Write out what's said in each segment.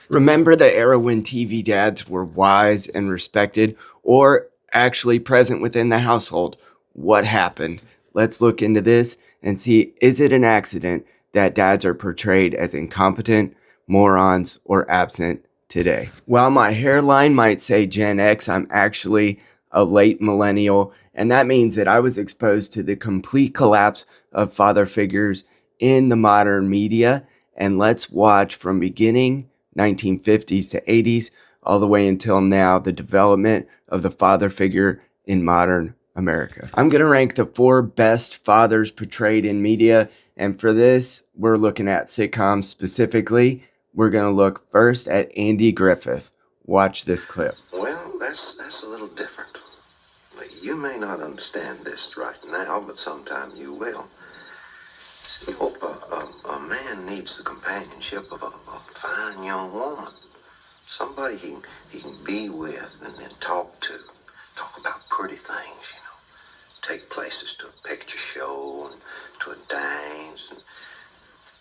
Remember the era when TV dads were wise and respected, or actually present within the household? What happened? Let's look into this and see, is it an accident that dads are portrayed as incompetent, morons, or absent today? While my hairline might say Gen X, I'm actually a late millennial, and that means that I was exposed to the complete collapse of father figures in the modern media. And let's watch from beginning 1950s to 80s, all the way until now, the development of the father figure in modern America. I'm going to rank the 4 best fathers portrayed in media. And for this, we're looking at sitcoms specifically. We're going to look first at Andy Griffith. Watch this clip. Well, that's a little different. You may not understand this right now, but sometime you will. See, Hope, a man needs the companionship of a fine young woman. Somebody he can be with and talk to. Talk about pretty things, you know. Take places to a picture show and to a dance.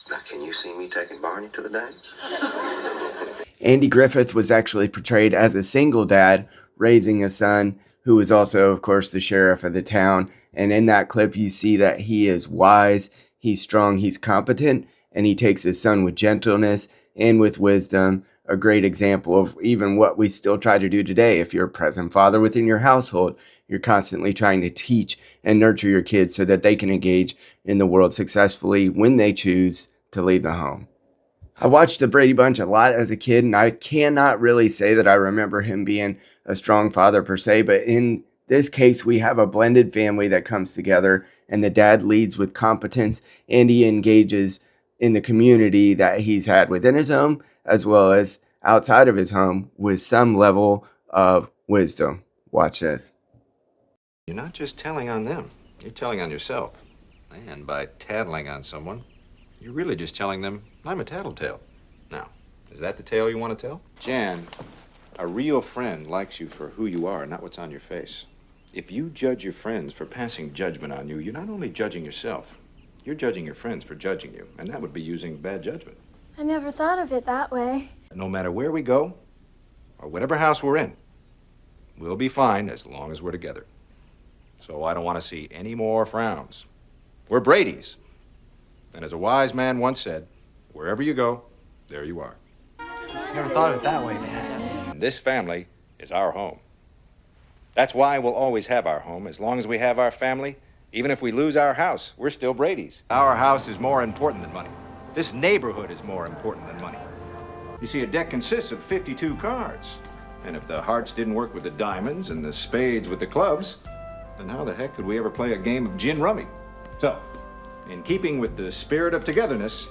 Now, can you see me taking Barney to the dance? Andy Griffith was actually portrayed as a single dad raising a son who was also, of course, the sheriff of the town. And in that clip, you see that he is wise, he's strong, he's competent, and he takes his son with gentleness and with wisdom. A great example of even what we still try to do today. If you're a present father within your household, you're constantly trying to teach and nurture your kids so that they can engage in the world successfully when they choose to leave the home. I watched the Brady Bunch a lot as a kid, and I cannot really say that I remember him being a strong father per se, but in this case, we have a blended family that comes together, and the dad leads with competence, and he engages in the community that he's had within his home, as well as outside of his home, with some level of wisdom. Watch this. You're not just telling on them, you're telling on yourself. And by tattling on someone, you're really just telling them, I'm a tattletale. Now, is that the tale you want to tell? Jan, a real friend likes you for who you are, not what's on your face. If you judge your friends for passing judgment on you, you're not only judging yourself, you're judging your friends for judging you, and that would be using bad judgment. I never thought of it that way. No matter where we go, or whatever house we're in, we'll be fine as long as we're together. So I don't want to see any more frowns. We're Brady's. And as a wise man once said, wherever you go, there you are. Never thought of it that way, Dad. And this family is our home. That's why we'll always have our home. As long as we have our family, even if we lose our house, we're still Brady's. Our house is more important than money. This neighborhood is more important than money. You see, a deck consists of 52 cards. And if the hearts didn't work with the diamonds and the spades with the clubs, then how the heck could we ever play a game of gin rummy? So, in keeping with the spirit of togetherness,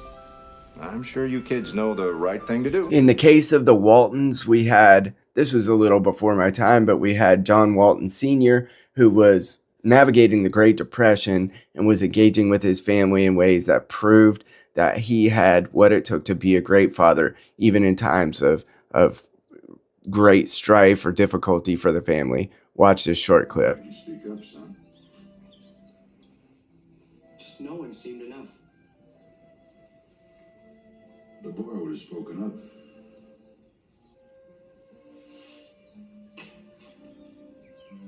I'm sure you kids know the right thing to do. In the case of the Waltons, we had, this was a little before my time, but we had John Walton Sr., who was navigating the Great Depression and was engaging with his family in ways that proved that he had what it took to be a great father, even in times of great strife or difficulty for the family. Watch this short clip. Speak up, son. Just no one seemed enough. The boy would have spoken up.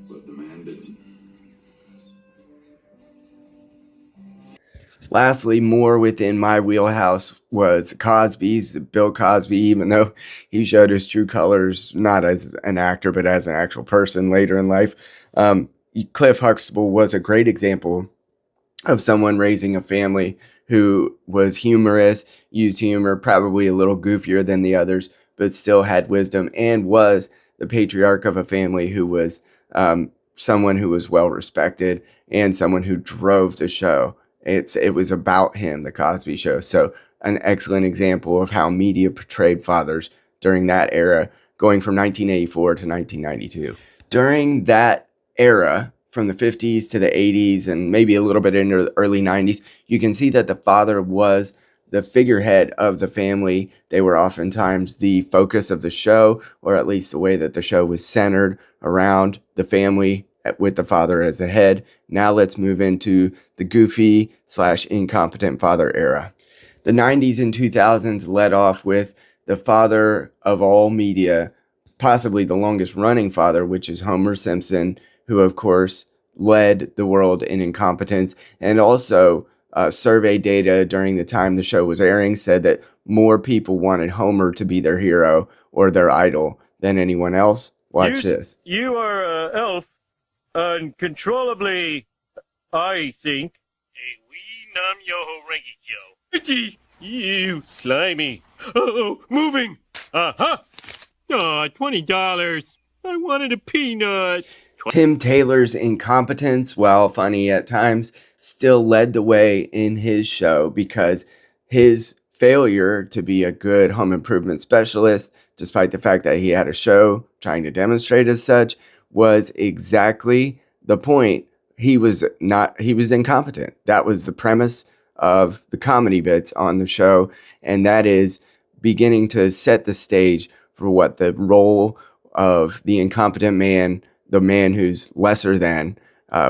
But the man didn't. Lastly, more within my wheelhouse was Cosby's, Bill Cosby, even though he showed his true colors, not as an actor, but as an actual person later in life. Cliff Huxtable was a great example of someone raising a family who was humorous, used humor, probably a little goofier than the others, but still had wisdom and was the patriarch of a family who was someone who was well respected and someone who drove the show. It was about him, The Cosby Show. So an excellent example of how media portrayed fathers during that era, going from 1984 to 1992. During that era, from the 50s to the 80s and maybe a little bit into the early 90s, you can see that the father was the figurehead of the family. They were oftentimes the focus of the show, or at least the way that the show was centered around the family with the father as the head. Now let's move into the goofy / incompetent father era. The 90s and 2000s led off with the father of all media, possibly the longest running father, which is Homer Simpson, who, of course, led the world in incompetence. And also, survey data during the time the show was airing said that more people wanted Homer to be their hero or their idol than anyone else. Watch this. You are an elf, uncontrollably, I think. A wee num yo rangy Joe. Itchy, you slimy. Uh-oh, moving. Uh-huh. Aw, $20. I wanted a peanut. Tim Taylor's incompetence, while funny at times, still led the way in his show because his failure to be a good home improvement specialist, despite the fact that he had a show trying to demonstrate as such, was exactly the point. He was incompetent. That was the premise of the comedy bits on the show, and that is beginning to set the stage for what the role of the incompetent man, the man who's lesser than,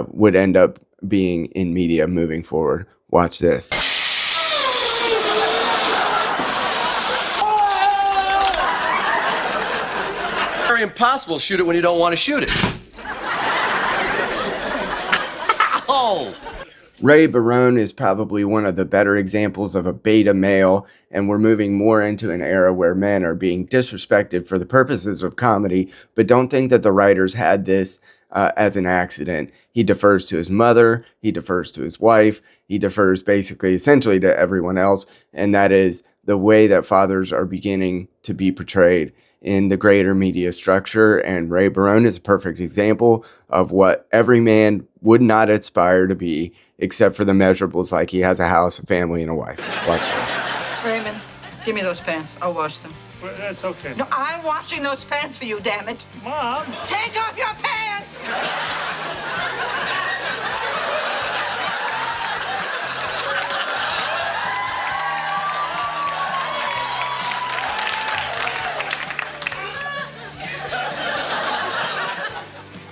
would end up being in media moving forward. Watch this. Very impossible. Shoot it when you don't want to shoot it. Oh! Ray Barone is probably one of the better examples of a beta male, and we're moving more into an era where men are being disrespected for the purposes of comedy, but don't think that the writers had this as an accident. He defers to his mother, he defers to his wife, he defers basically essentially to everyone else, and that is the way that fathers are beginning to be portrayed in the greater media structure, and Ray Barone is a perfect example of what every man would not aspire to be, except for the measurables like he has a house, a family, and a wife. Watch this. Raymond, give me those pants. I'll wash them. Well, that's okay. No, I'm washing those pants for you, damn it. Mom! Take off your pants!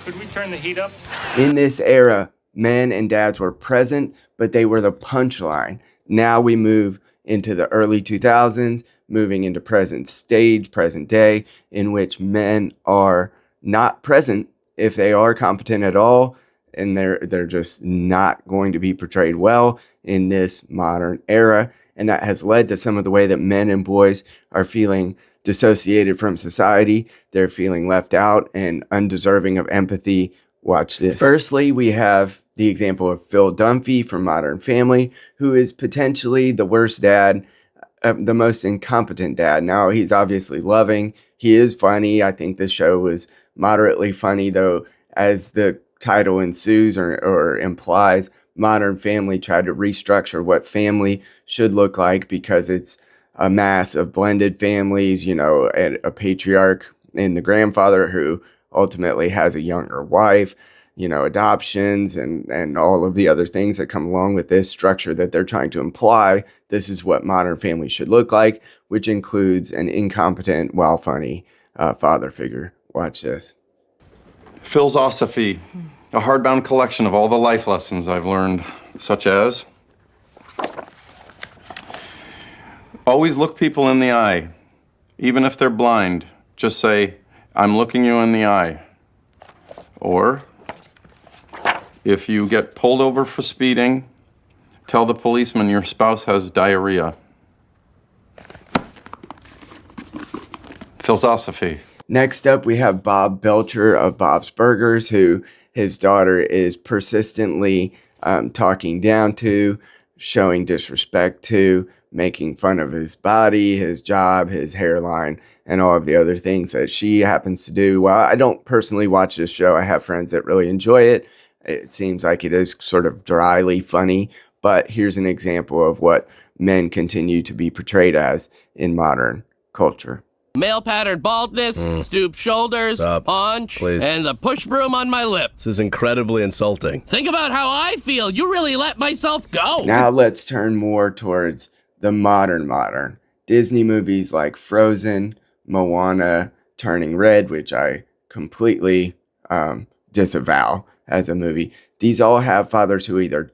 Could we turn the heat up? In this era, men and dads were present, but they were the punchline. Now we move into the early 2000s, moving into present day, in which men are not present if they are competent at all, and they're just not going to be portrayed well in this modern era. And that has led to some of the way that men and boys are feeling dissociated from society. They're feeling left out and undeserving of empathy. Watch this. Firstly, we have the example of Phil Dunphy from Modern Family, who is potentially the worst dad, the most incompetent dad. Now, he's obviously loving. He is funny. I think this show was moderately funny, though, as the title ensues or implies, Modern Family tried to restructure what family should look like because it's a mass of blended families, and a patriarch and the grandfather who ultimately has a younger wife, adoptions and all of the other things that come along with this structure that they're trying to imply. This is what Modern Family should look like, which includes an incompetent, while funny, father figure. Watch this. Philosophy, a hardbound collection of all the life lessons I've learned, such as always look people in the eye. Even if they're blind, just say, "I'm looking you in the eye." Or, if you get pulled over for speeding, tell the policeman your spouse has diarrhea. Philosophy. Next up, we have Bob Belcher of Bob's Burgers, who his daughter is persistently talking down to, showing disrespect to, making fun of his body, his job, his hairline, and all of the other things that she happens to do. While I don't personally watch this show, I have friends that really enjoy it. It seems like it is sort of dryly funny, but here's an example of what men continue to be portrayed as in modern culture. Male pattern baldness, stooped shoulders, paunch, and the push broom on my lip. This is incredibly insulting. Think about how I feel. You really let myself go. Now let's turn more towards the modern. Disney movies like Frozen, Moana, Turning Red, which I completely disavow as a movie. These all have fathers who either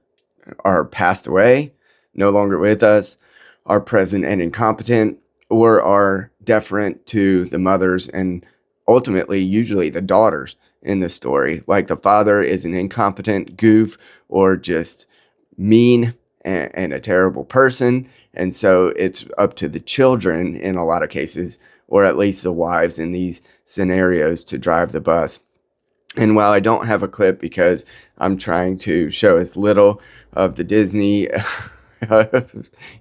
are passed away, no longer with us, are present and incompetent, or are deferent to the mothers and ultimately usually the daughters in the story. Like the father is an incompetent goof or just mean and a terrible person. And so it's up to the children in a lot of cases, or at least the wives in these scenarios, to drive the bus. And while I don't have a clip because I'm trying to show as little of the Disney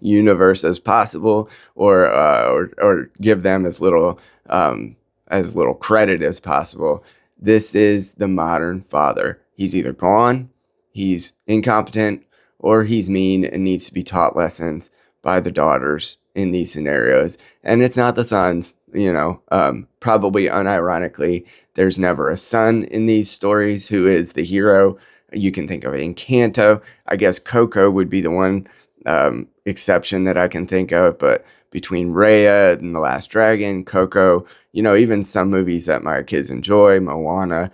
universe as possible, or give them as little credit as possible, this is the modern father. He's either gone, he's incompetent, or he's mean and needs to be taught lessons by the daughters in these scenarios. And it's not the sons, probably unironically, there's never a son in these stories who is the hero. You can think of Encanto. I guess Coco would be the one exception that I can think of, but between Raya and The Last Dragon, Coco, even some movies that my kids enjoy, Moana,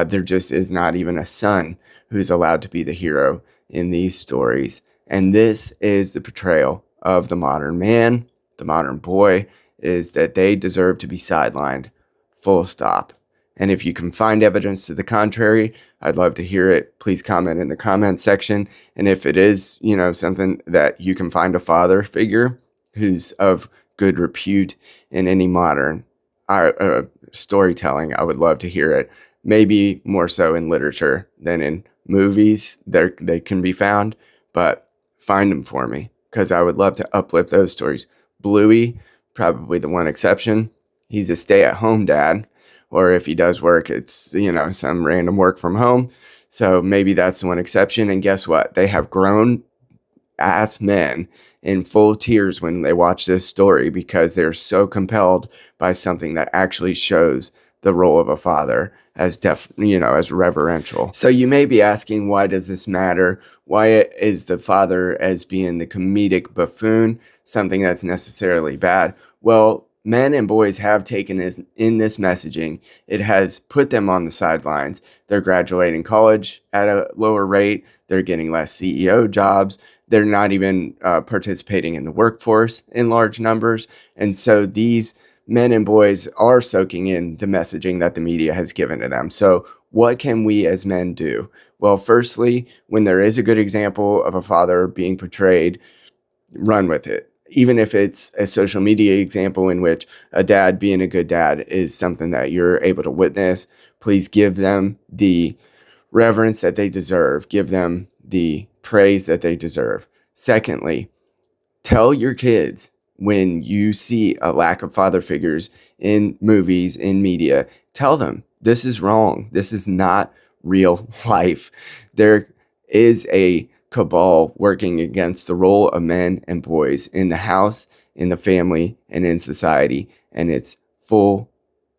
there just is not even a son who's allowed to be the hero in these stories. And this is the portrayal of the modern man, the modern boy, is that they deserve to be sidelined, full stop. And if you can find evidence to the contrary, I'd love to hear it. Please comment in the comment section. And if it is, something that you can find a father figure who's of good repute in any modern storytelling, I would love to hear it. Maybe more so in literature than in movies. They can be found, but find them for me because I would love to uplift those stories. Bluey, probably the one exception. He's a stay-at-home dad, or if he does work, it's, some random work from home. So maybe that's the one exception. And guess what? They have grown-ass men in full tears when they watch this story because they're so compelled by something that actually shows the role of a father as as reverential. So you may be asking, why does this matter? Why is the father as being the comedic buffoon something that's necessarily bad? Well, men and boys have taken in this messaging. It has put them on the sidelines. They're graduating college at a lower rate. They're getting less CEO jobs. They're not even participating in the workforce in large numbers. And so these men and boys are soaking in the messaging that the media has given to them. So what can we as men do? Well, firstly, when there is a good example of a father being portrayed, run with it. Even if it's a social media example in which a dad being a good dad is something that you're able to witness, please give them the reverence that they deserve. Give them the praise that they deserve. Secondly, tell your kids when you see a lack of father figures in movies, in media, tell them this is wrong. This is not real life. There is a cabal working against the role of men and boys in the house, in the family, and in society, and it's full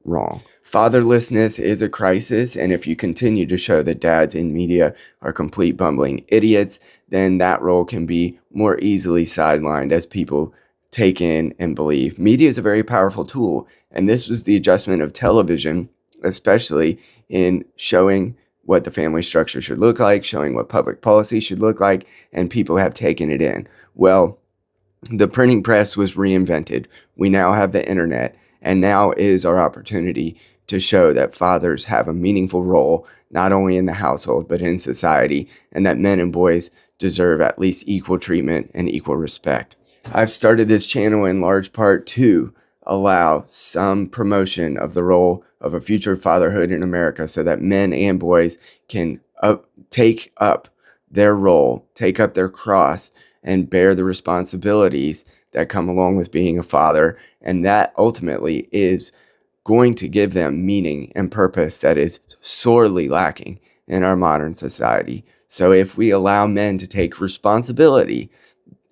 wrong. Fatherlessness is a crisis, and if you continue to show that dads in media are complete bumbling idiots, then that role can be more easily sidelined as people take in and believe. Media is a very powerful tool, and this was the adjustment of television, especially in showing what the family structure should look like, showing what public policy should look like, and people have taken it in. Well, the printing press was reinvented. We now have the internet, and now is our opportunity to show that fathers have a meaningful role, not only in the household, but in society, and that men and boys deserve at least equal treatment and equal respect. I've started this channel in large part to allow some promotion of the role of a future fatherhood in America so that men and boys can take up their role, take up their cross, and bear the responsibilities that come along with being a father. And that ultimately is going to give them meaning and purpose that is sorely lacking in our modern society. So if we allow men to take responsibility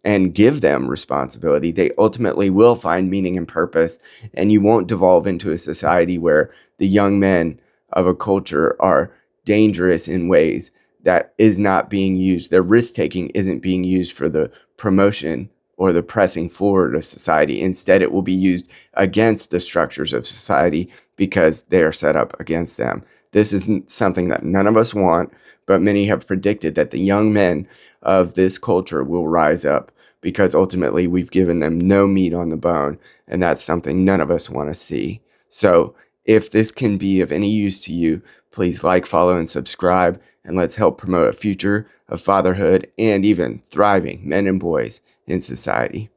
and give them responsibility, they ultimately will find meaning and purpose, and you won't devolve into a society where the young men of a culture are dangerous in ways that is not being used. Their risk-taking isn't being used for the promotion or the pressing forward of society. Instead, it will be used against the structures of society because they are set up against them. This isn't something that none of us want, but many have predicted that the young men of this culture will rise up because ultimately we've given them no meat on the bone, and that's something none of us want to see. So if this can be of any use to you, please like, follow, and subscribe, and let's help promote a future of fatherhood and even thriving men and boys in society.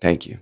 Thank you.